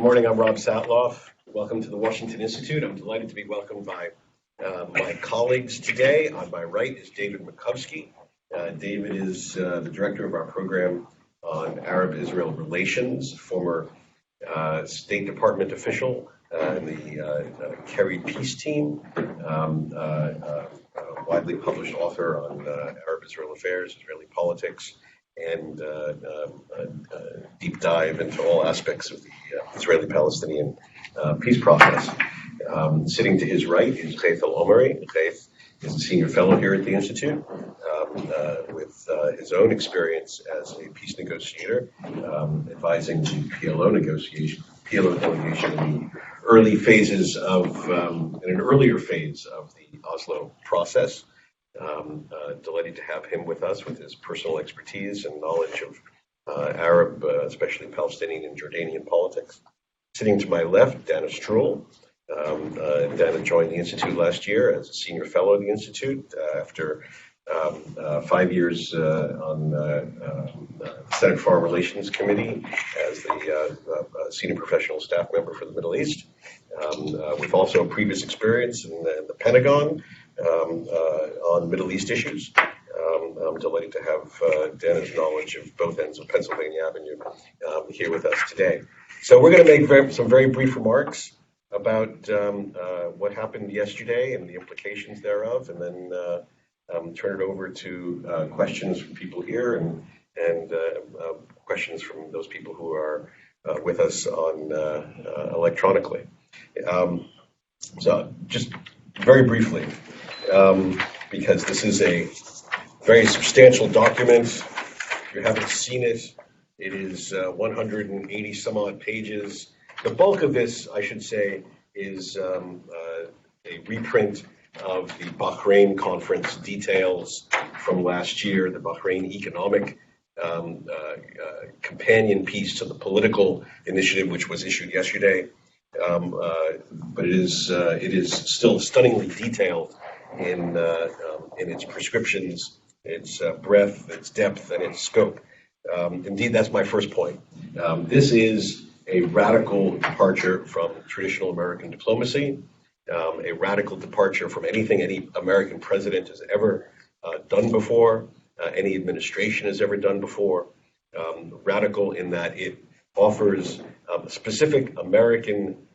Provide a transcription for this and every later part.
morning, I'm Rob Satloff. Welcome to the Washington Institute. I'm delighted to be welcomed by my colleagues today. On my right is David Makovsky. David is the director of our program on Arab-Israel relations, former State Department official in the Kerry Peace Team, widely published author on Arab-Israel affairs, Israeli politics, and deep dive into all aspects of the Israeli-Palestinian peace process. Sitting to his right is Gaith Alomari. Gaith is a senior fellow here at the Institute with his own experience as a peace negotiator, advising the PLO delegation in the early phases of, in an earlier phase of the Oslo process. Delighted to have him with us with his personal expertise and knowledge of Arab, especially Palestinian and Jordanian politics. Sitting to my left, Dana Stroul. Dana joined the Institute last year as a senior fellow of the Institute after 5 years on the Senate Foreign Relations Committee as the senior professional staff member for the Middle East, with also a previous experience in the Pentagon on Middle East issues. I'm delighted to have Dana's knowledge of both ends of Pennsylvania Avenue here with us today. So we're going to make some very brief remarks about what happened yesterday and the implications thereof, and then turn it over to questions from people here and questions from those people who are with us on electronically. So just very briefly, because this is a very substantial document. If you haven't seen it, it is 180 some odd pages. The bulk of this, I should say, is a reprint of the Bahrain conference details from last year, the Bahrain economic companion piece to the political initiative, which was issued yesterday. But it is still stunningly detailed in its prescriptions, its breadth, its depth, and its scope. Indeed, that's my first point. This is a radical departure from traditional American diplomacy, a radical departure from anything any American president has ever done before, any administration has ever done before. Radical in that it offers a specific American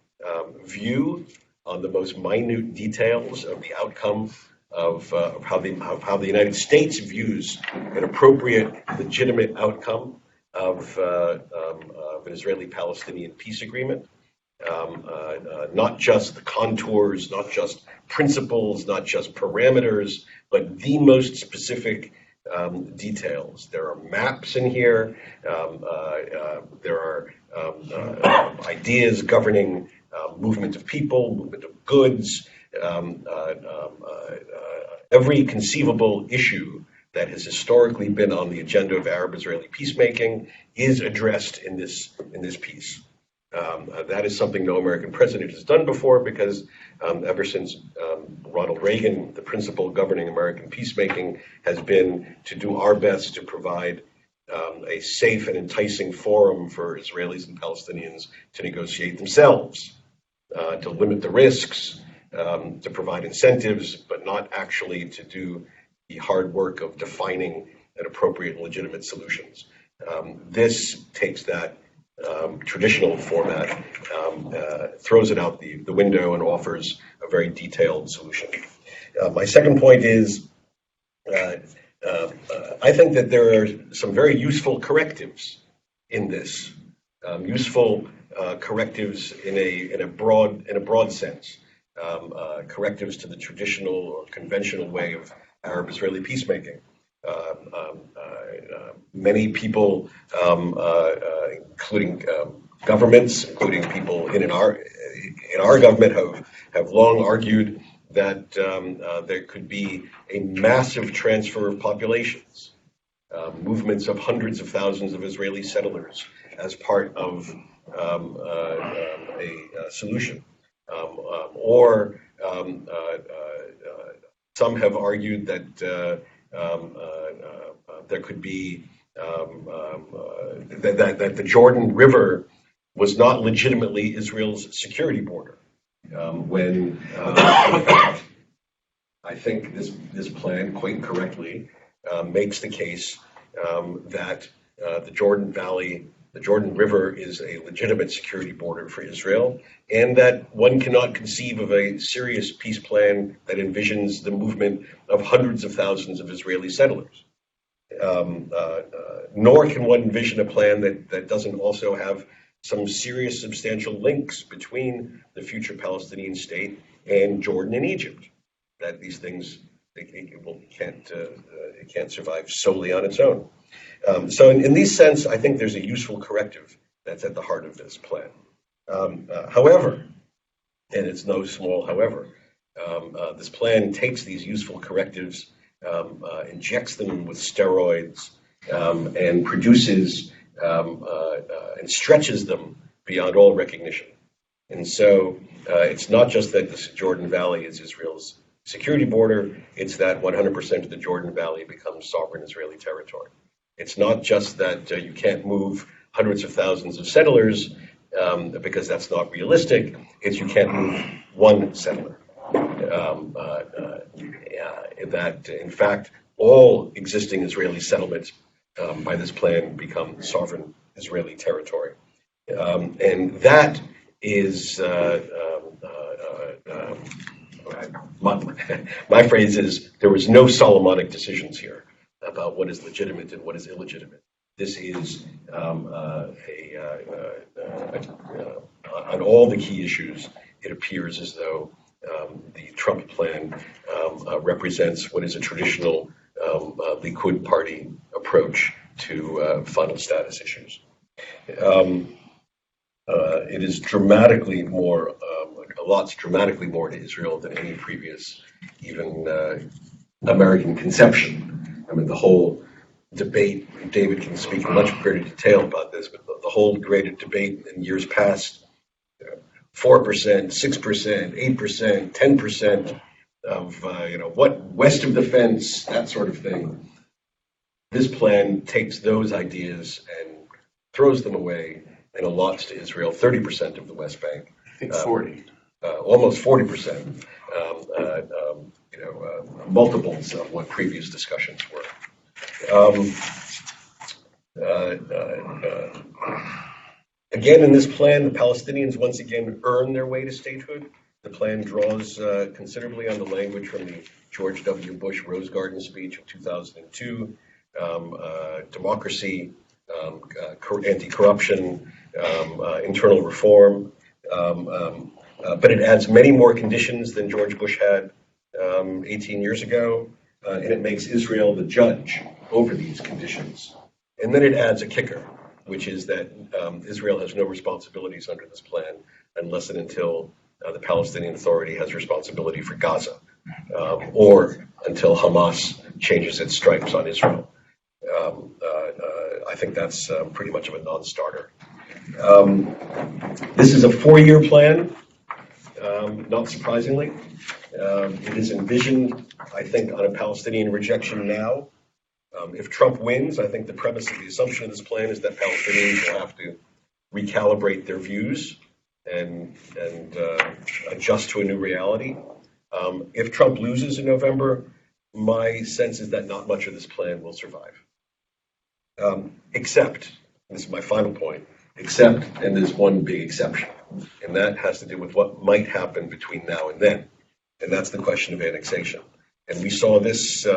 view on the most minute details of the outcome of how the United States views an appropriate, legitimate outcome of an Israeli-Palestinian peace agreement. Not just the contours, not just principles, not just parameters, but the most specific details. There are maps in here. There are ideas governing movement of people, movement of goods, every conceivable issue that has historically been on the agenda of Arab-Israeli peacemaking is addressed in this piece. That is something no American president has done before, because ever since Ronald Reagan, the principle governing American peacemaking has been to do our best to provide a safe and enticing forum for Israelis and Palestinians to negotiate themselves, to limit the risks, to provide incentives, but not actually to do the hard work of defining an appropriate and legitimate solutions. This takes that traditional format, throws it out the window, and offers a very detailed solution. My second point is, I think that there are some very useful correctives in this, useful correctives in a broad sense, correctives to the traditional or conventional way of Arab-Israeli peacemaking. Many people, including governments, including people in our government, have long argued that there could be a massive transfer of populations, movements of hundreds of thousands of Israeli settlers as part of a solution. Or some have argued that there could be that the Jordan River was not legitimately Israel's security border. I think this plan, quite correctly, makes the case that the Jordan Valley, the Jordan River, is a legitimate security border for Israel, and that one cannot conceive of a serious peace plan that envisions the movement of hundreds of thousands of Israeli settlers. Nor can one envision a plan that doesn't also have some serious substantial links between the future Palestinian state and Jordan and Egypt. That these things it can't survive solely on its own. So in this sense, I think there's a useful corrective that's at the heart of this plan. However, and it's no small however, this plan takes these useful correctives, injects them with steroids, and produces and stretches them beyond all recognition. And so it's not just that the Jordan Valley is Israel's security border, it's that 100% of the Jordan Valley becomes sovereign Israeli territory. It's not just that you can't move hundreds of thousands of settlers because that's not realistic, it's you can't move one settler. That, in fact, all existing Israeli settlements by this plan become sovereign Israeli territory. And that is, my phrase is, there was no Solomonic decisions here about what is legitimate and what is illegitimate. This is, on all the key issues, it appears as though the Trump plan represents what is a traditional Likud party approach to final status issues. It is dramatically more, allotts dramatically more to Israel than any previous, even American conception. I mean, the whole debate, David can speak in much greater detail about this, but the whole great debate in years past, 4%, 6%, 8%, 10% of, what west of the fence, that sort of thing. This plan takes those ideas and throws them away and allots to Israel 30% of the West Bank. I think 40. Almost 40%, multiples of what previous discussions were. Again, in this plan, the Palestinians once again earn their way to statehood. The plan draws considerably on the language from the George W. Bush Rose Garden speech of 2002, democracy, anti-corruption, internal reform, but it adds many more conditions than George Bush had 18 years ago, and it makes Israel the judge over these conditions. And then it adds a kicker, which is that Israel has no responsibilities under this plan unless and until the Palestinian Authority has responsibility for Gaza, or until Hamas changes its stripes on Israel. I think that's pretty much of a non-starter. This is a 4-year plan, not surprisingly. It is envisioned, I think, on a Palestinian rejection now. If Trump wins, I think the premise of the assumption of this plan is that Palestinians will have to recalibrate their views and adjust to a new reality. If Trump loses in November, my sense is that not much of this plan will survive. Except, this is my final point, except, and there's one big exception, and that has to do with what might happen between now and then, and that's the question of annexation. And we saw this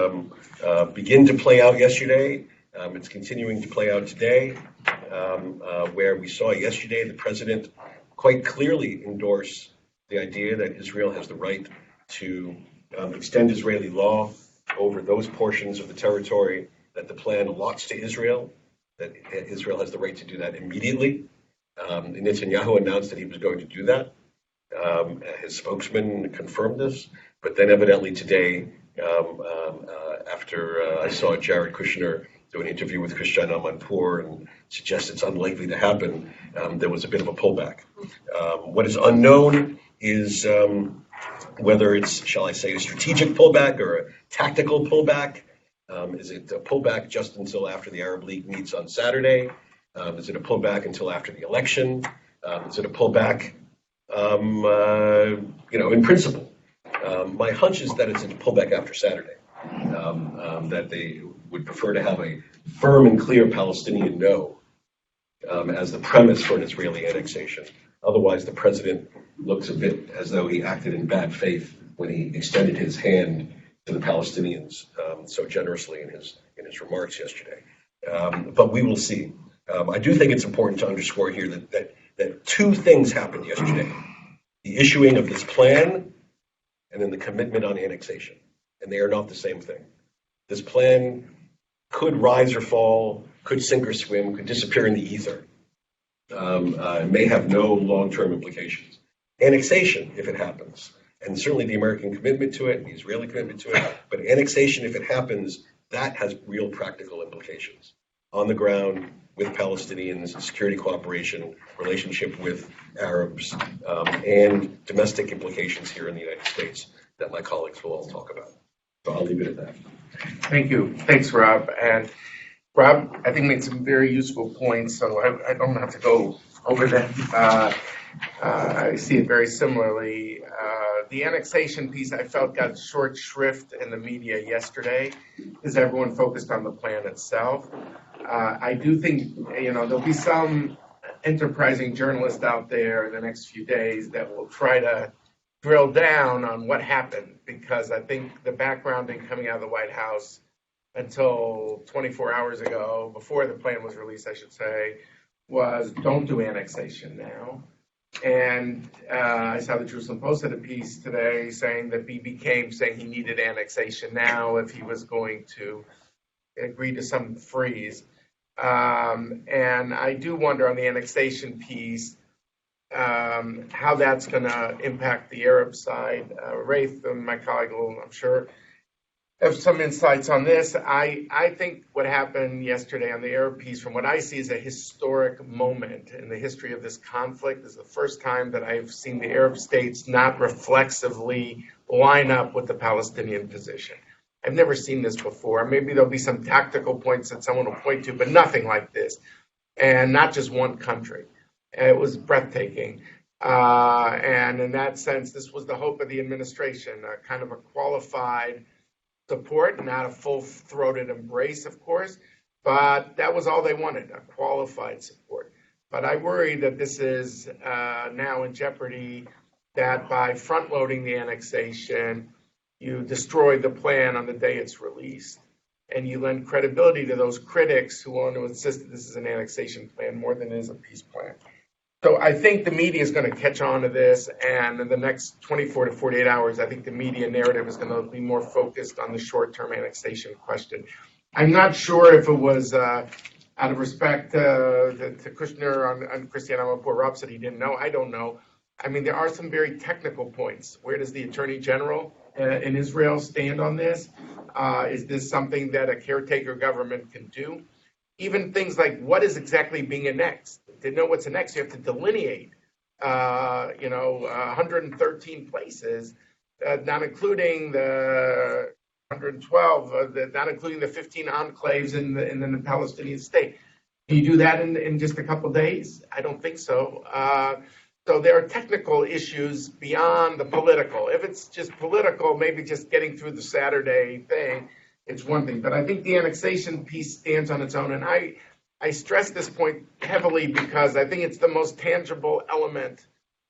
begin to play out yesterday. It's continuing to play out today, where we saw yesterday the president quite clearly endorse the idea that Israel has the right to extend Israeli law over those portions of the territory that the plan allots to Israel, that Israel has the right to do that immediately. Netanyahu announced that he was going to do that. His spokesman confirmed this, but then evidently today, after I saw Jared Kushner do an interview with Christiane Amanpour and suggest it's unlikely to happen, there was a bit of a pullback. What is unknown is whether it's, shall I say, a strategic pullback or a tactical pullback. Is it a pullback just until after the Arab League meets on Saturday? Is it a pullback until after the election? Is it a pullback? In principle, my hunch is that it's a pullback after Saturday. That they would prefer to have a firm and clear Palestinian no as the premise for an Israeli annexation. Otherwise, the president looks a bit as though he acted in bad faith when he extended his hand to the Palestinians so generously in his remarks yesterday. But we will see. I do think it's important to underscore here that two things happened yesterday: the issuing of this plan, and then the commitment on annexation, and they are not the same thing. This plan could rise or fall, could sink or swim, could disappear in the ether. May have no long-term implications. Annexation, if it happens, and certainly the American commitment to it, the Israeli commitment to it, but annexation, if it happens, that has real practical implications on the ground with Palestinians, security cooperation, relationship with Arabs, and domestic implications here in the United States that my colleagues will all talk about. So I'll leave it at that. Thank you. Thanks, Rob. And Rob, I think, made some very useful points, so I don't have to go over them. I see it very similarly. The annexation piece, I felt, got short shrift in the media yesterday because everyone focused on the plan itself. I do think, there'll be some enterprising journalist out there in the next few days that will try to drill down on what happened, because I think the backgrounding coming out of the White House until 24 hours ago, before the plan was released, I should say, was don't do annexation now. And I saw the Jerusalem Post had a piece today saying that Bibi came saying he needed annexation now if he was going to agree to some freeze. And I do wonder on the annexation piece how that's going to impact the Arab side. Raith, my colleague, will, I'm sure, have some insights on this. I think what happened yesterday on the Arab piece, from what I see, is a historic moment in the history of this conflict. This is the first time that I've seen the Arab states not reflexively line up with the Palestinian position. I've never seen this before. Maybe there'll be some tactical points that someone will point to, but nothing like this. And not just one country. It was breathtaking. And in that sense, this was the hope of the administration, a kind of a qualified support, not a full-throated embrace, of course, but that was all they wanted, a qualified support. But I worry that this is now in jeopardy, that by front-loading the annexation, you destroy the plan on the day it's released, and you lend credibility to those critics who want to insist that this is an annexation plan more than it is a peace plan. So I think the media is going to catch on to this, and in the next 24 to 48 hours, I think the media narrative is going to be more focused on the short-term annexation question. I'm not sure if it was out of respect to Kushner on Christiane Amanpour. Rob said he didn't know. I don't know. I mean, there are some very technical points. Where does the Attorney General in Israel stand on this? Is this something that a caretaker government can do? Even things like what is exactly being annexed. To know what's annexed, you have to delineate, 113 places, not including the 112, not including the 15 enclaves in the Palestinian state. Can you do that in just a couple of days? I don't think so. So there are technical issues beyond the political. If it's just political, maybe just getting through the Saturday thing, it's one thing. But I think the annexation piece stands on its own. And I stress this point heavily because I think it's the most tangible element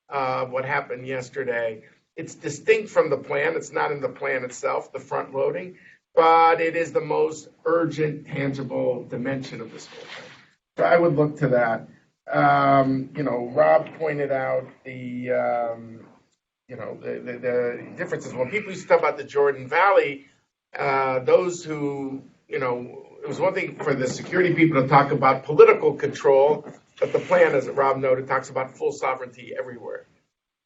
of what happened yesterday. It's distinct from the plan. It's not in the plan itself, the front loading, but it is the most urgent, tangible dimension of this whole thing. So I would look to that. Rob pointed out the differences. When people used to talk about the Jordan Valley, those who, it was one thing for the security people to talk about political control, but the plan, as Rob noted, talks about full sovereignty everywhere.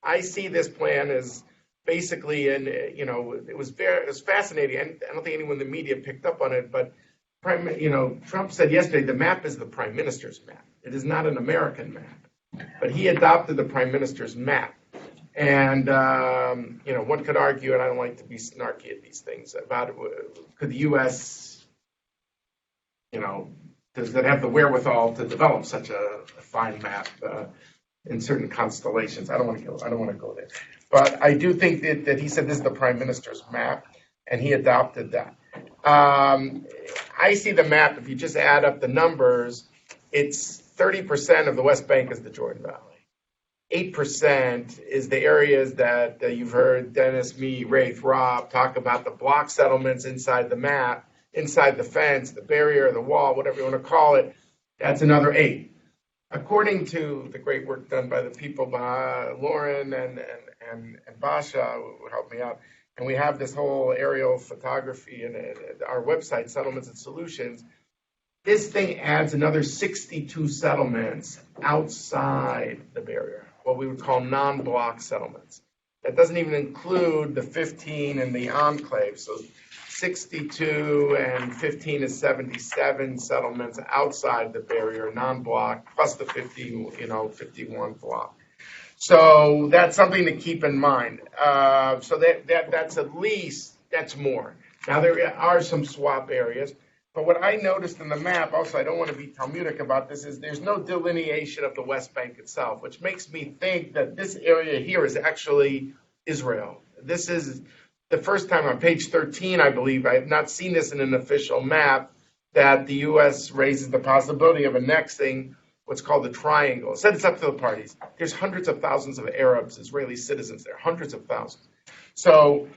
I see this plan as basically, it was fascinating. I don't think anyone in the media picked up on it, but Trump said yesterday the map is the prime minister's map. It is not an American map, but he adopted the prime minister's map. And, one could argue, and I don't like to be snarky at these things, about could the U.S., does it have the wherewithal to develop such a fine map? in certain constellations. I don't want to go there. But I do think that he said this is the prime minister's map, and he adopted that. I see the map, if you just add up the numbers, it's 30% of the West Bank is the Jordan Valley. 8% is the areas that you've heard Dennis, me, Rafe, Rob talk about, the block settlements inside the map, inside the fence, the barrier, the wall, whatever you want to call it. That's another 8. According to the great work done by the people, by Lauren and Basha, who helped me out, and we have this whole aerial photography and our website, Settlements and Solutions, this thing adds another 62 settlements outside the barrier, what we would call non-block settlements. That doesn't even include the 15 in the enclave. So 62 and 15 is 77 settlements outside the barrier, non-block, plus the 51 block. So that's something to keep in mind. So that's at least, that's more. Now there are some swap areas, but what I noticed in the map, also I don't want to be Talmudic about this, is there's no delineation of the West Bank itself, which makes me think that this area here is actually Israel. This is the first time on page 13, I believe, I have not seen this in an official map, that the U.S. raises the possibility of annexing what's called the triangle. It said it's up to the parties. There's hundreds of thousands of Arabs, Israeli citizens there, hundreds of thousands. So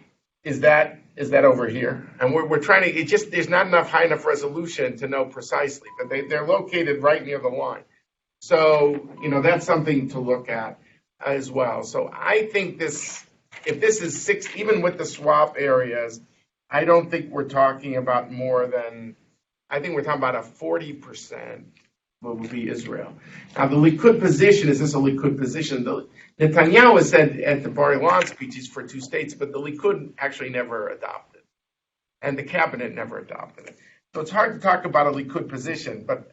is that over here? And we're trying to, there's not enough high enough resolution to know precisely, but they're located right near the line. So, that's something to look at as well. So I think if this is 6, even with the swap areas, I don't think we're talking about more than, I think we're talking about a 40% would be Israel. Now, the Likud position, is this a Likud position? Netanyahu has said at the Bar Ilan speech he's for 2 states, but the Likud actually never adopted, and the cabinet never adopted it. So it's hard to talk about a Likud position, but,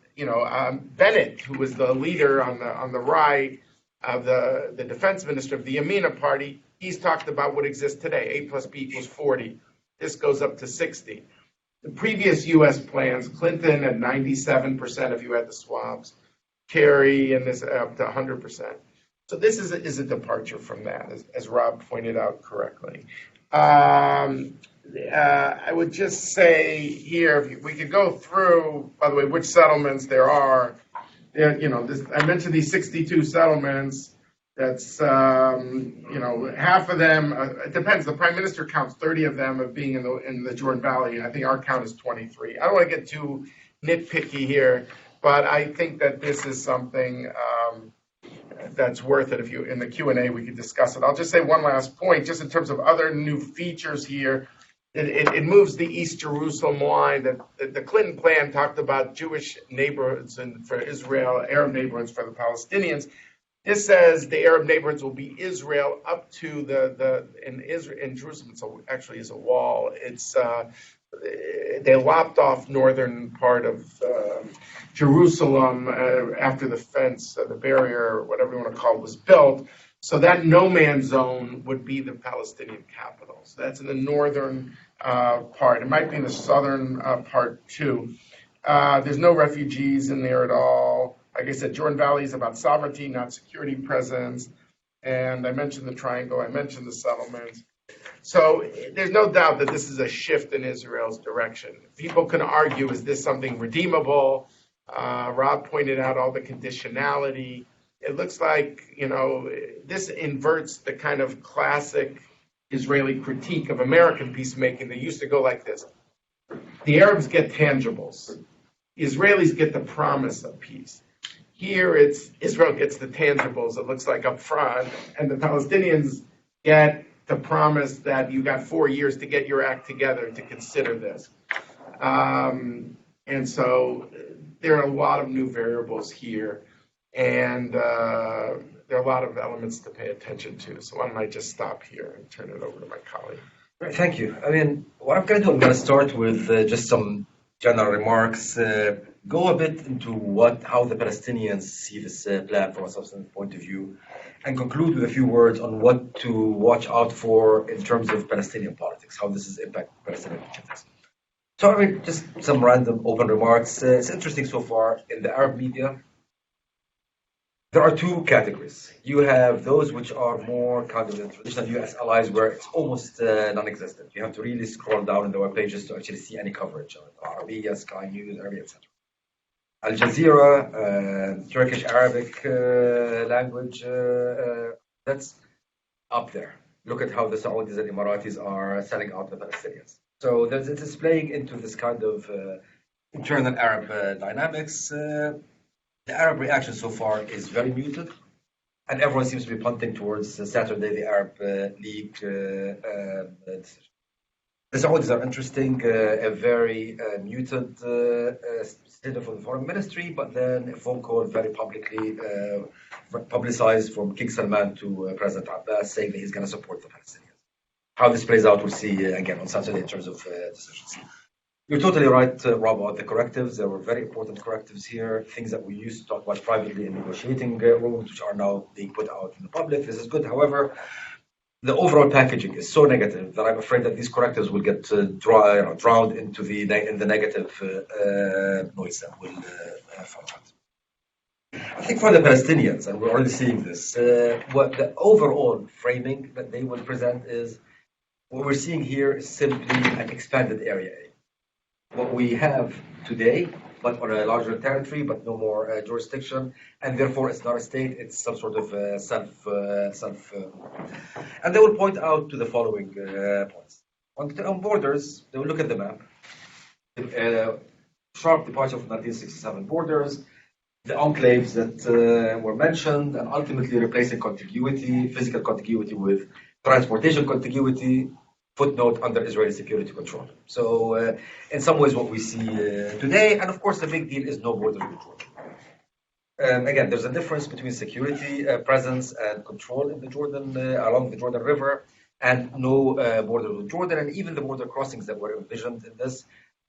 Bennett, who was the leader on the right of the defense minister of the Yamina party, he's talked about what exists today, A plus B equals 40. This goes up to 60. The previous U.S. plans, Clinton at 97% if you had the swaps, Kerry and this up to 100%. So this is a departure from that, as Rob pointed out correctly. I would just say here, if we could go through, by the way, which settlements there are. I mentioned these 62 settlements. That's, half of them, it depends. The prime minister counts 30 of them of being in the Jordan Valley. I think our count is 23. I don't want to get too nitpicky here, but I think that this is something that's worth it. If you, in the Q&A, we could discuss it. I'll just say one last point, just in terms of other new features here. It moves the East Jerusalem line. The Clinton plan talked about Jewish neighborhoods for Israel, Arab neighborhoods for the Palestinians. This says the Arab neighborhoods will be Israel up to in Jerusalem. So actually, is a wall. It's they lopped off northern part of Jerusalem after the fence, the barrier, whatever you want to call it, was built. So that no man's zone would be the Palestinian capital. So that's in the northern part. It might be in the southern part too. There's no refugees in there at all. Like I said, Jordan Valley is about sovereignty, not security presence. And I mentioned the triangle. I mentioned the settlements. So there's no doubt that this is a shift in Israel's direction. People can argue, is this something redeemable? Rob pointed out all the conditionality. It looks like, this inverts the kind of classic Israeli critique of American peacemaking. They used to go like this. The Arabs get tangibles. The Israelis get the promise of peace. Here it's Israel gets the tangibles, it looks like, up front, and the Palestinians get the promise that you got 4 years to get your act together to consider this. And so there are a lot of new variables here, and there are a lot of elements to pay attention to. So why don't I just stop here and turn it over to my colleague. Right, thank you. What I'm going to do, I'm going to start with just some general remarks, go a bit into how the Palestinians see this plan from a substantive point of view, and conclude with a few words on what to watch out for in terms of Palestinian politics, how this is impacting Palestinian agendas. So just some random open remarks. It's interesting so far in the Arab media. There are two categories. You have those which are more kind of the traditional US allies where it's almost non-existent. You have to really scroll down in the web pages to actually see any coverage on it. Arabiya, Sky News, Arabiya, etc. Al Jazeera, Turkish Arabic language, that's up there. Look at how the Saudis and Emiratis are selling out the Palestinians. So it's playing into this kind of internal Arab dynamics. The Arab reaction so far is very muted, and everyone seems to be punting towards Saturday, the Arab League decision. The Saudis are interesting, a very muted statement from the foreign ministry, but then a phone call very publicly publicized from King Salman to President Abbas saying that he's going to support the Palestinians. How this plays out, we'll see again on Saturday in terms of decisions. You're totally right, Rob, about the correctives. There were very important correctives here, things that we used to talk about privately in negotiating rooms, which are now being put out in the public. This is good. However, the overall packaging is so negative that I'm afraid that these correctives will get drowned into the negative noise that will follow it. I think for the Palestinians, and we're already seeing this, what the overall framing that they will present is what we're seeing here is simply an expanded area A. What we have today, but on a larger territory, but no more jurisdiction, and therefore it's not a state, it's some sort of and they will point out to the following points. On borders, they will look at the map, sharp departure from 1967 borders, the enclaves that were mentioned, and ultimately replacing contiguity, physical contiguity with transportation contiguity, footnote under Israeli security control. So in some ways what we see today, and of course the big deal is no borders with Jordan. Again, there's a difference between security presence and control in the Jordan, along the Jordan River, and no border with Jordan, and even the border crossings that were envisioned in this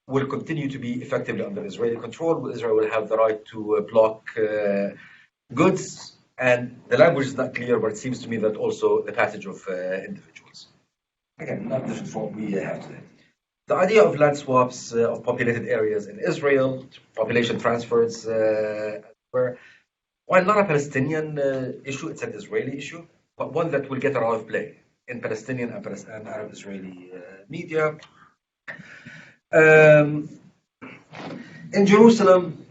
will continue to be effectively under Israeli control. Israel will have the right to block goods, and the language is not clear, but it seems to me that also the passage of individuals. Again, not different from what we have today. The idea of land swaps of populated areas in Israel, population transfers, while not a Palestinian issue, it's an Israeli issue, but one that will get a lot of play in Palestinian and Arab-Israeli media. In Jerusalem,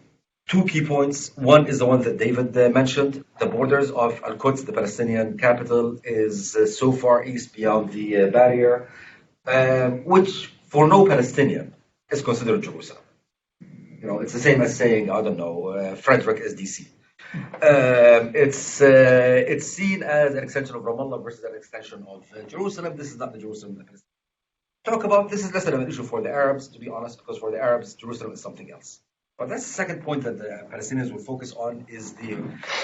two key points. One is the one that David mentioned. The borders of Al-Quds, the Palestinian capital, is so far east beyond the barrier, which for no Palestinian is considered Jerusalem. You know, it's the same as saying, I don't know, Frederick is DC. It's seen as an extension of Ramallah versus an extension of Jerusalem. This is not the Jerusalem that Palestinians talk about. This is less than an issue for the Arabs, to be honest, because for the Arabs, Jerusalem is something else. But that's the second point that the Palestinians will focus on is the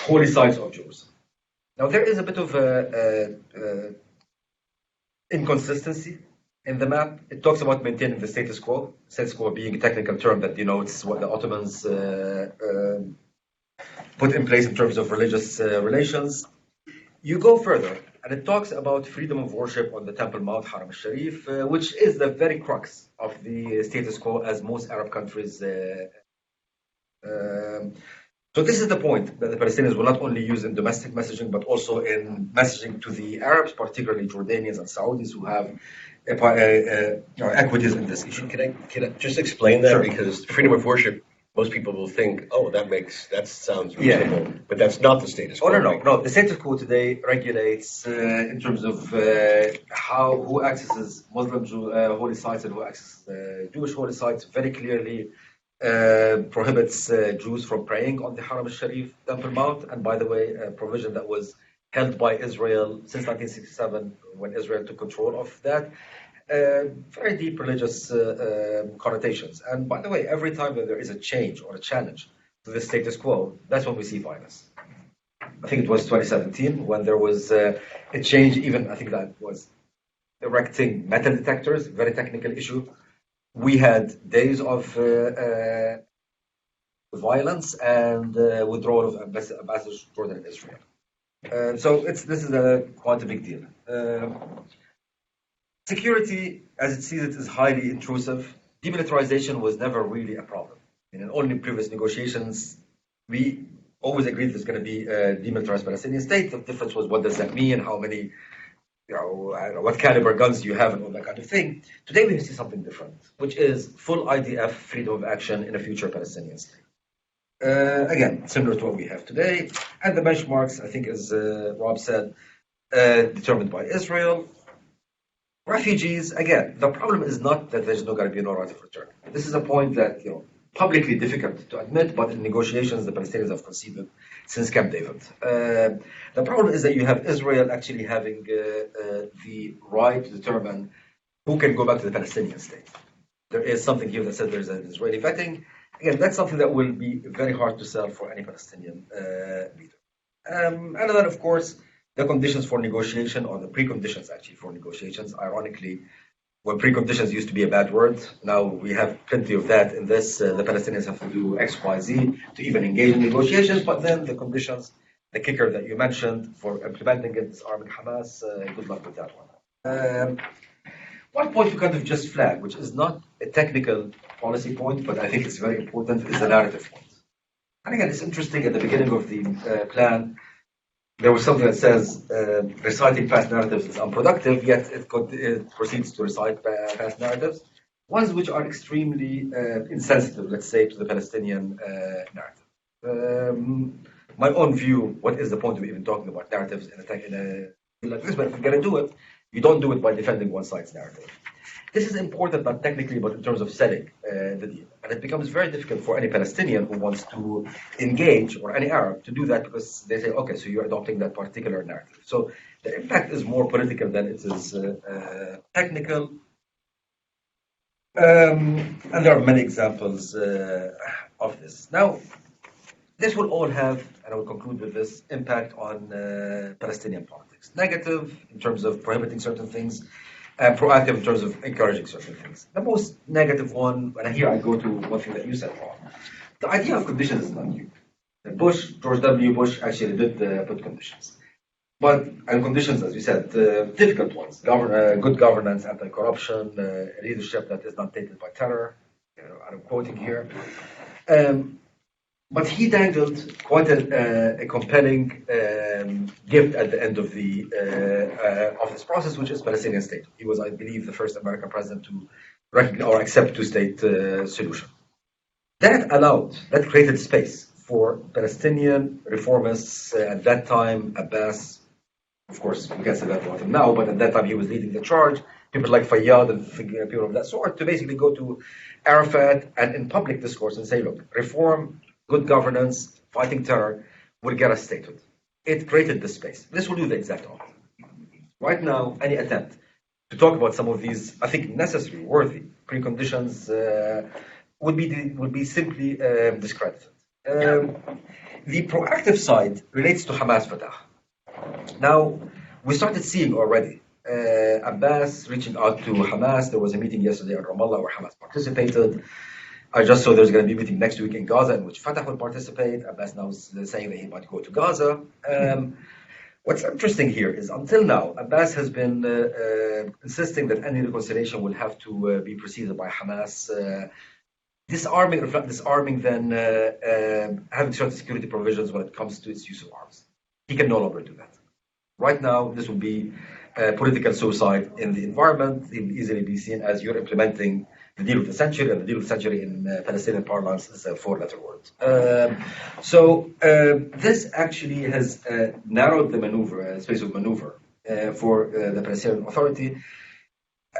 holy sites of Jerusalem. Now, there is a bit of inconsistency in the map. It talks about maintaining the status quo being a technical term that denotes what the Ottomans put in place in terms of religious relations. You go further, and it talks about freedom of worship on the Temple Mount, Haram al-Sharif, which is the very crux of the status quo as most Arab countries so this is the point that the Palestinians will not only use in domestic messaging, but also in messaging to the Arabs, particularly Jordanians and Saudis, who have equities in this issue. Can I just explain that? Sure. Because freedom of worship, most people will think, oh, that sounds reasonable, but that's not the status quo. No. The status quo today regulates in terms of who accesses Muslim holy sites and who accesses Jewish holy sites very clearly. Prohibits Jews from praying on the Haram al-Sharif Temple Mount, and by the way, a provision that was held by Israel since 1967 when Israel took control of that. Very deep religious connotations. And by the way, every time that there is a change or a challenge to the status quo, that's when we see violence. I think it was 2017 when there was a change, even I think that was erecting metal detectors, very technical issue. We had days of violence and withdrawal of ambassadors to Jordan and Israel. So this is quite a big deal. Security, as it sees it, is highly intrusive. Demilitarization was never really a problem. In all the previous negotiations, we always agreed there's going to be a demilitarized Palestinian state. The difference was what does that mean, how many, I don't know, what caliber guns do you have, and all that kind of thing. Today we see something different, which is full IDF, freedom of action in a future Palestinian state. Again, similar to what we have today, and the benchmarks, I think, as Rob said, determined by Israel. Refugees, again, the problem is not that there's not going to be no right of return. This is a point that, publicly difficult to admit, but in negotiations the Palestinians have conceded since Camp David. The problem is that you have Israel actually having the right to determine who can go back to the Palestinian state. There is something here that says there's an Israeli vetting. Again, that's something that will be very hard to sell for any Palestinian leader. And then, of course, the conditions for negotiation, or the preconditions actually for negotiations. Ironically, when preconditions used to be a bad word, now we have plenty of that in this. The Palestinians have to do X, Y, Z to even engage in negotiations, but then the conditions, the kicker that you mentioned for implementing it, disarming Hamas, good luck with that one. One point you kind of just flagged, which is not a technical policy point, but I think it's very important, is the narrative point. And again, it's interesting, at the beginning of the plan, there was something that says reciting past narratives is unproductive, yet it proceeds to recite past narratives, ones which are extremely insensitive, let's say, to the Palestinian narrative. My own view, what is the point of even talking about narratives in a field like this? But if you're going to do it, you don't do it by defending one side's narrative. This is important, not technically, but in terms of selling the deal. And it becomes very difficult for any Palestinian who wants to engage, or any Arab, to do that, because they say, okay, so you're adopting that particular narrative. So the impact is more political than it is technical. And there are many examples of this. Now, this will all have, and I will conclude with this, impact on Palestinian politics. Negative in terms of prohibiting certain things, and proactive in terms of encouraging certain things. The most negative one, and here I go to one thing that you said, Paul. The idea of conditions is not new. George W. Bush actually did put conditions. And conditions, as you said, difficult ones. Good governance, anti-corruption, leadership that is not tainted by terror. I'm quoting here. But he dangled quite a compelling gift at the end of this process, which is Palestinian state. He was, I believe, the first American president to recognize or accept two-state solution. That created space for Palestinian reformists at that time. Abbas, of course, we can say that about him now, but at that time he was leading the charge. People like Fayyad and people of that sort to basically go to Arafat and in public discourse and say, look, reform, good governance, fighting terror will get us statehood. It created this space. This will do the exact opposite. Right now, any attempt to talk about some of these, I think, necessary, worthy preconditions would be simply discredited. The proactive side relates to Hamas Fatah. Now, we started seeing already Abbas reaching out to Hamas. There was a meeting yesterday in Ramallah where Hamas participated. I just saw there's going to be a meeting next week in Gaza in which Fatah will participate. Abbas now is saying that he might go to Gaza. What's interesting here is until now, Abbas has been insisting that any reconciliation will have to be preceded by Hamas disarming then having certain security provisions when it comes to its use of arms. He can no longer do that. Right now, this will be political suicide in the environment. It will easily be seen as you're implementing the deal of the century, and the deal of the century in Palestinian parlance is a four-letter word. So this actually has narrowed the space of maneuver for the Palestinian Authority.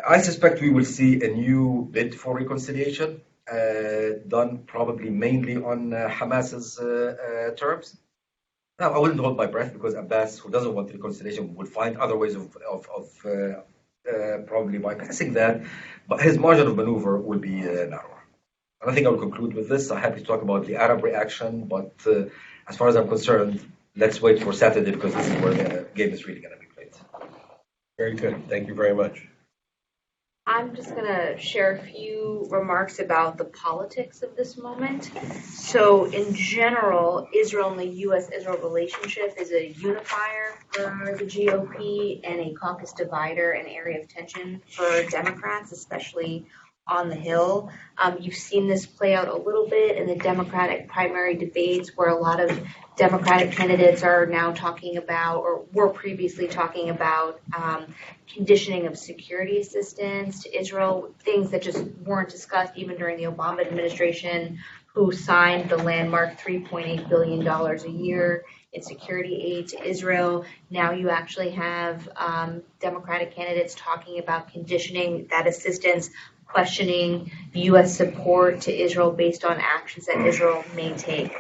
I suspect we will see a new bid for reconciliation done probably mainly on Hamas's terms. Now, I wouldn't hold my breath because Abbas, who doesn't want reconciliation, would find other ways of probably bypassing that, but his margin of maneuver will be narrower. And I think I will conclude with this. I'm happy to talk about the Arab reaction, but as far as I'm concerned, let's wait for Saturday because this is where the game is really going to be played. Very good. Thank you very much. I'm just going to share a few remarks about the politics of this moment. So in general, Israel and the U.S.-Israel relationship is a unifier for the GOP and a caucus divider, an area of tension for Democrats, especially on the Hill. You've seen this play out a little bit in the Democratic primary debates, where a lot of Democratic candidates are now talking about, or were previously talking about, conditioning of security assistance to Israel, things that just weren't discussed even during the Obama administration, who signed the landmark $3.8 billion a year in security aid to Israel. Now you actually have Democratic candidates talking about conditioning that assistance, questioning U.S. support to Israel based on actions that Israel may take.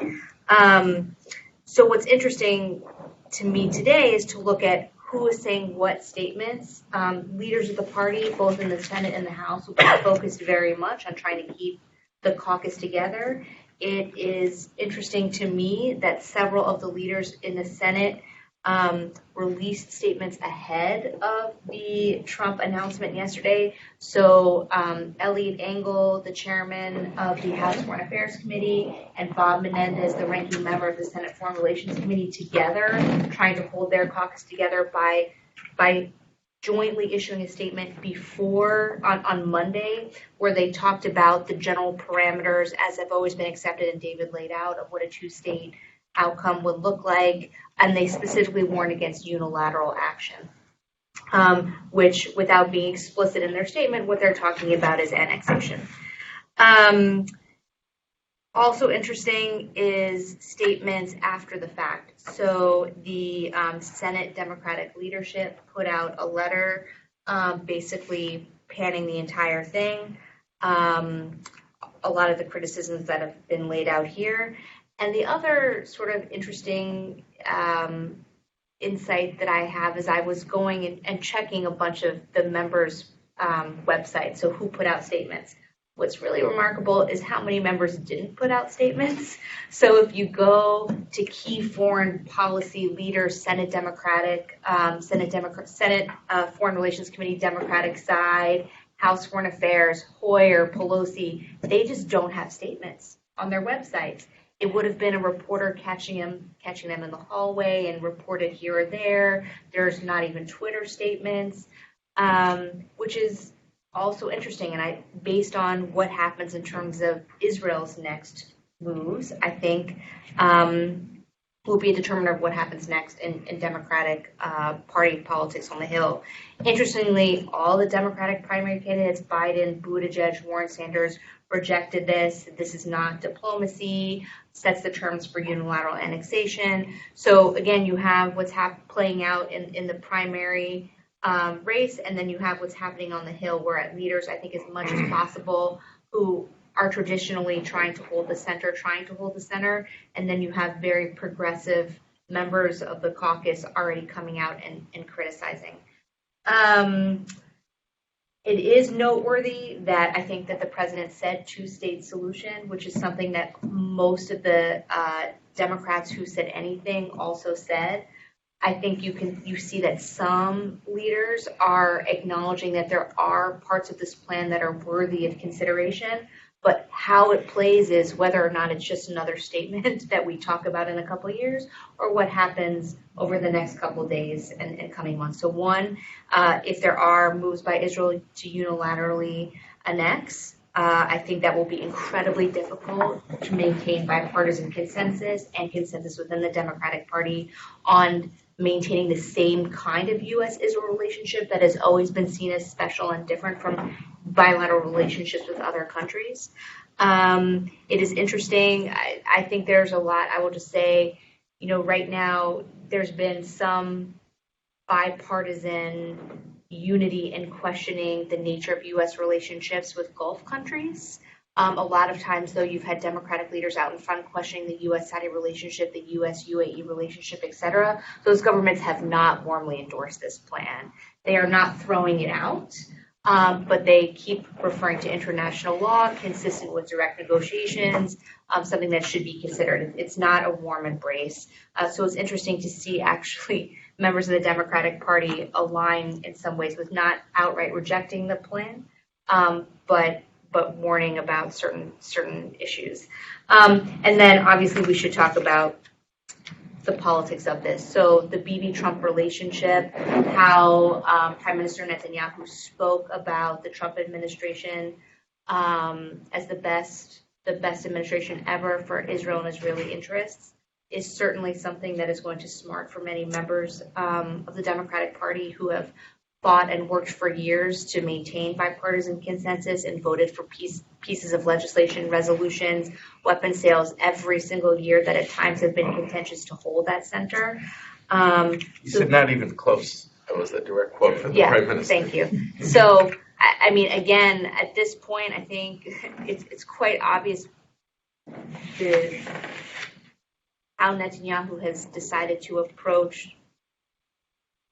So what's interesting to me today is to look at who is saying what statements. Leaders of the party, both in the Senate and the House, will be focused very much on trying to keep the caucus together. It is interesting to me that several of the leaders in the Senate released statements ahead of the Trump announcement yesterday. So Eliot Engel, the chairman of the House Foreign Affairs Committee, and Bob Menendez, the ranking member of the Senate Foreign Relations Committee, together trying to hold their caucus together by jointly issuing a statement before on Monday, where they talked about the general parameters, as have always been accepted and David laid out, of what a two-state outcome would look like, and they specifically warned against unilateral action, which, without being explicit in their statement, what they're talking about is annexation. Also interesting is statements after the fact. So the Senate Democratic leadership put out a letter basically panning the entire thing, a lot of the criticisms that have been laid out here. And the other sort of interesting insight that I have is I was going and checking a bunch of the members' websites, so who put out statements. What's really remarkable is how many members didn't put out statements. So if you go to key foreign policy leaders, Senate Foreign Relations Committee Democratic side, House Foreign Affairs, Hoyer, Pelosi, they just don't have statements on their websites. It would have been a reporter catching them in the hallway and reported here or there. There's not even Twitter statements, which is also interesting. And based on what happens in terms of Israel's next moves, I think will be a determiner of what happens next in Democratic Party politics on the Hill. Interestingly, all the Democratic primary candidates, Biden, Buttigieg, Warren, Sanders, rejected this. This is not diplomacy, sets the terms for unilateral annexation. So again, you have what's playing out in the primary race, and then you have what's happening on the Hill, where at leaders, I think as much as possible, who are traditionally trying to hold the center, and then you have very progressive members of the caucus already coming out and criticizing. It is noteworthy that I think that the president said two-state solution, which is something that most of the Democrats who said anything also said. I think you see that some leaders are acknowledging that there are parts of this plan that are worthy of consideration, but how it plays is whether or not it's just another statement that we talk about in a couple of years, or what happens over the next couple of days and coming months. So one, if there are moves by Israel to unilaterally annex, I think that will be incredibly difficult to maintain bipartisan consensus and consensus within the Democratic Party on maintaining the same kind of U.S.-Israel relationship that has always been seen as special and different from bilateral relationships with other countries. It is interesting. I think there's a lot. I will just say, right now there's been some bipartisan unity in questioning the nature of U.S. relationships with Gulf countries. A lot of times, though, you've had Democratic leaders out in front questioning the U.S.-Saudi relationship, the U.S.-UAE relationship, et cetera. Those governments have not warmly endorsed this plan. They are not throwing it out, but they keep referring to international law consistent with direct negotiations, something that should be considered. It's not a warm embrace. So it's interesting to see actually members of the Democratic Party align in some ways with not outright rejecting the plan, but warning about certain issues. And then obviously we should talk about the politics of this. So the Bibi-Trump relationship, how Prime Minister Netanyahu spoke about the Trump administration as the best administration ever for Israel and Israeli interests is certainly something that is going to smart for many members of the Democratic Party who have fought and worked for years to maintain bipartisan consensus and voted for pieces of legislation, resolutions, weapon sales every single year that at times have been contentious to hold that center. You said not even close. That was a direct quote from the Prime Minister. Thank you. So, I mean, again, at this point, I think it's quite obvious how Netanyahu has decided to approach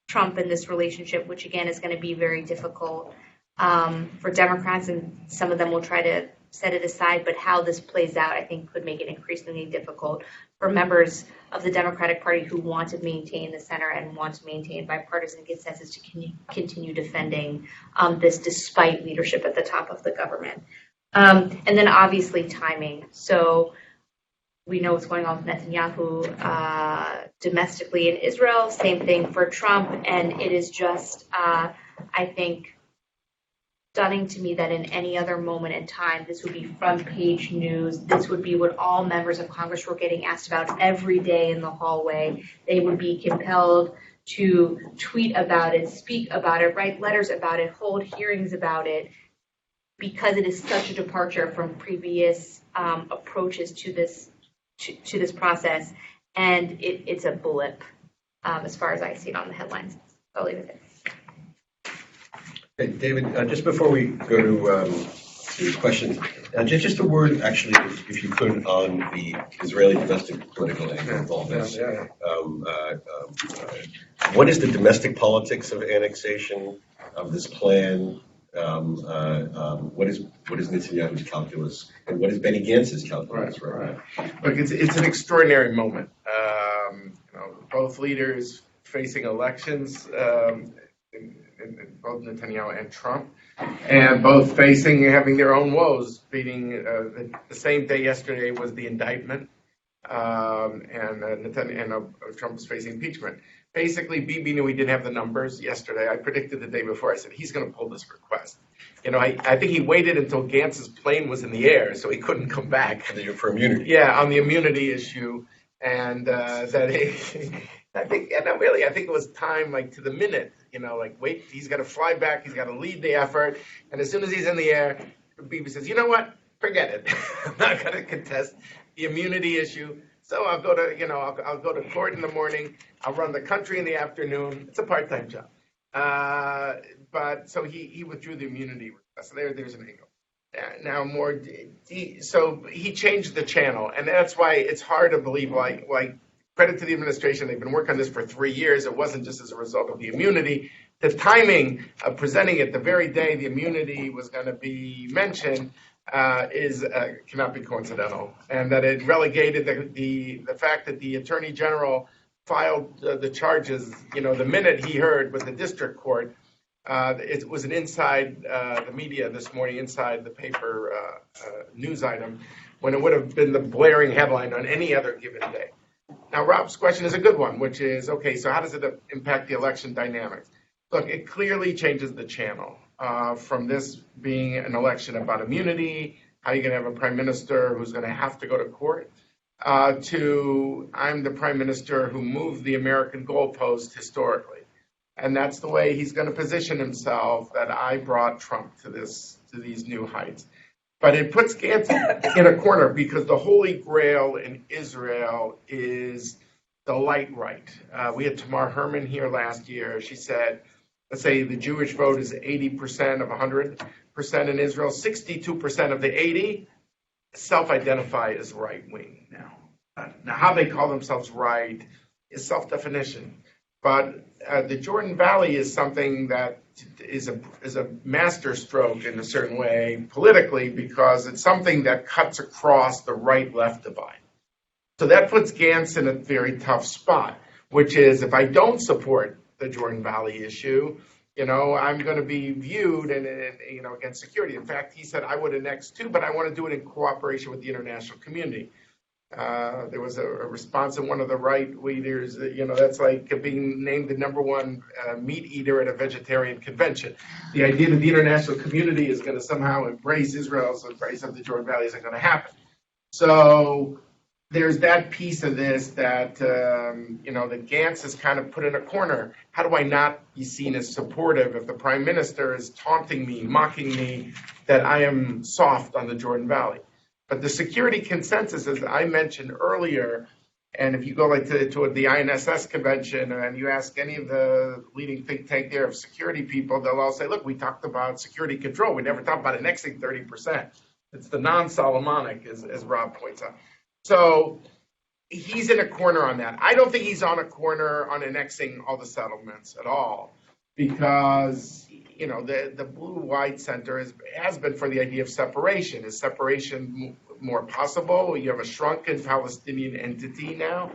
Trump in this relationship, which again is going to be very difficult for Democrats, and some of them will try to set it aside. But how this plays out, I think, could make it increasingly difficult for members of the Democratic Party who want to maintain the center and want to maintain bipartisan consensus to continue defending this despite leadership at the top of the government. And then obviously timing. So we know what's going on with Netanyahu domestically in Israel, same thing for Trump, and it is just, I think, stunning to me that in any other moment in time, this would be front page news. This would be what all members of Congress were getting asked about every day in the hallway. They would be compelled to tweet about it, speak about it, write letters about it, hold hearings about it, because it is such a departure from previous approaches to this process, and it's a blip as far as I see it on the headlines. I'll leave it there. Hey, David, just before we go to questions, just a word, actually, if you could, on the Israeli domestic political angle of all this. What is the domestic politics of annexation of this plan? What is Netanyahu's calculus, and what is Benny Gantz's calculus right now? Look, it's an extraordinary moment. Both leaders facing elections, both Netanyahu and Trump, and both having their own woes. The same day yesterday was the indictment, and Trump's facing impeachment. Basically, Bibi knew he didn't have the numbers yesterday. I predicted the day before. I said, he's going to pull this request. I think he waited until Gantz's plane was in the air, so he couldn't come back. For immunity. Yeah, on the immunity issue. And I think it was time, like, to the minute, wait, he's got to fly back, he's got to lead the effort. And as soon as he's in the air, Bibi says, you know what, forget it. I'm not going to contest the immunity issue. So I'll go to, I'll go to court in the morning. I'll run the country in the afternoon. It's a part-time job. But so he withdrew the immunity request. So there's an angle. Now so he changed the channel, and that's why it's hard to believe. Like credit to the administration, they've been working on this for 3 years. It wasn't just as a result of the immunity. The timing of presenting it the very day the immunity was going to be mentioned cannot be coincidental, and that it relegated the fact that the Attorney General filed the charges, the minute he heard with the district court. It was an inside the media this morning, inside the paper news item, when it would have been the blaring headline on any other given day. Now, Rob's question is a good one, which is, okay, so how does it impact the election dynamics? Look, it clearly changes the channel from this being an election about immunity, how you're going to have a prime minister who's going to have to go to court, to I'm the prime minister who moved the American goalpost historically. And that's the way he's going to position himself, that I brought Trump to these new heights. But it puts Gantz in a corner, because the holy grail in Israel is the light right. We had Tamar Herman here last year. She said, let's say the Jewish vote is 80% of 100% in Israel. 62% of the 80 self-identify as right-wing now. Now, how they call themselves right is self-definition. But the Jordan Valley is something that is a master stroke in a certain way politically, because it's something that cuts across the right-left divide. So that puts Gantz in a very tough spot, which is, if I don't support the Jordan Valley issue, I'm going to be viewed against security. In fact, he said, I would annex too, but I want to do it in cooperation with the international community. There was a response in one of the right leaders that, that's like being named the #1 meat eater at a vegetarian convention. The idea that the international community is going to somehow embrace Israel's embrace of the Jordan Valley isn't going to happen. So there's that piece of this that, that Gantz is kind of put in a corner. How do I not be seen as supportive if the prime minister is taunting me, mocking me, that I am soft on the Jordan Valley? But the security consensus, as I mentioned earlier, and if you go to the INSS convention and you ask any of the leading think tank there of security people, they'll all say, look, we talked about security control. We never talked about annexing 30%. It's the non-Solomonic, as Rob points out. So he's in a corner on that. I don't think he's on a corner on annexing all the settlements at all, because the blue-white center has been for the idea of separation. Is separation more possible? You have a shrunken Palestinian entity now.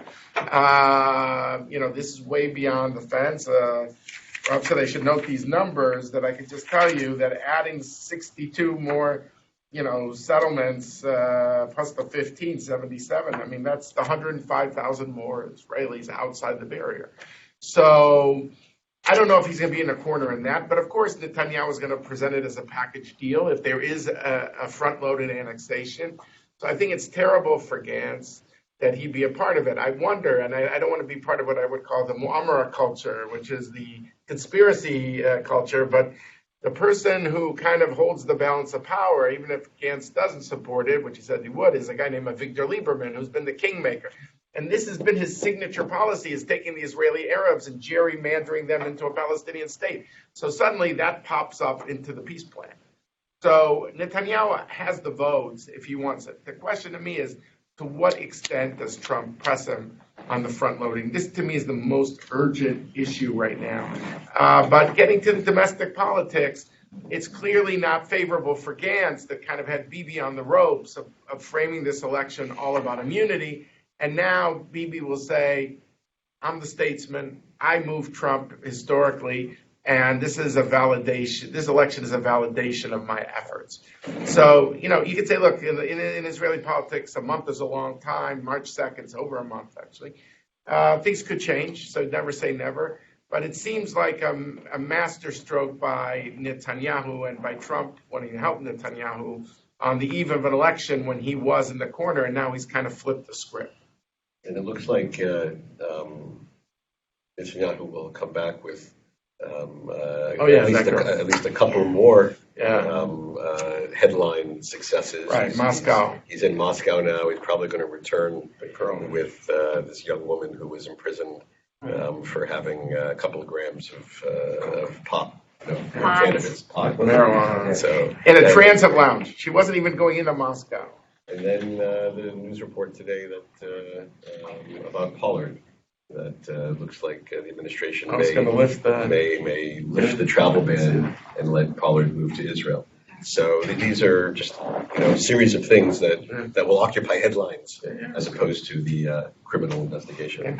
This is way beyond the fence. Rob said I should note these numbers, that I could just tell you that adding 62 more settlements, plus the 1577, I mean, that's the 105,000 more Israelis outside the barrier. So I don't know if he's going to be in a corner in that, but of course Netanyahu is going to present it as a package deal if there is a front-loaded annexation. So I think it's terrible for Gantz that he be a part of it. I wonder, and I don't want to be part of what I would call the Mu'amara culture, which is the conspiracy culture, but the person who kind of holds the balance of power, even if Gantz doesn't support it, which he said he would, is a guy named Avigdor Lieberman, who's been the kingmaker. And this has been his signature policy, is taking the Israeli Arabs and gerrymandering them into a Palestinian state. So suddenly that pops up into the peace plan. So Netanyahu has the votes if he wants it. The question to me is, to what extent does Trump press him on the front loading? This to me is the most urgent issue right now. But getting to the domestic politics, it's clearly not favorable for Gantz, that kind of had Bibi on the ropes of framing this election all about immunity. And now Bibi will say, I'm the statesman, I moved Trump historically, and this is a validation, this election is a validation of my efforts. So, you could say, look, in Israeli politics, a month is a long time. March 2nd is over a month, actually. Things could change, so never say never. But it seems like a masterstroke by Netanyahu and by Trump wanting to help Netanyahu on the eve of an election when he was in the corner, and now he's kind of flipped the script. And it looks like Netanyahu will come back with at least a couple more headline successes. Right, Moscow. He's in Moscow now. He's probably going to return with this young woman who was imprisoned for having a couple of grams of pot. Cannabis, pot. Marijuana. So, in a transit lounge. She wasn't even going into Moscow. And then the news report today that about Pollard, that looks like the administration may lift the travel ban and let Pollard move to Israel. So these are just a series of things that will occupy headlines as opposed to the criminal investigation.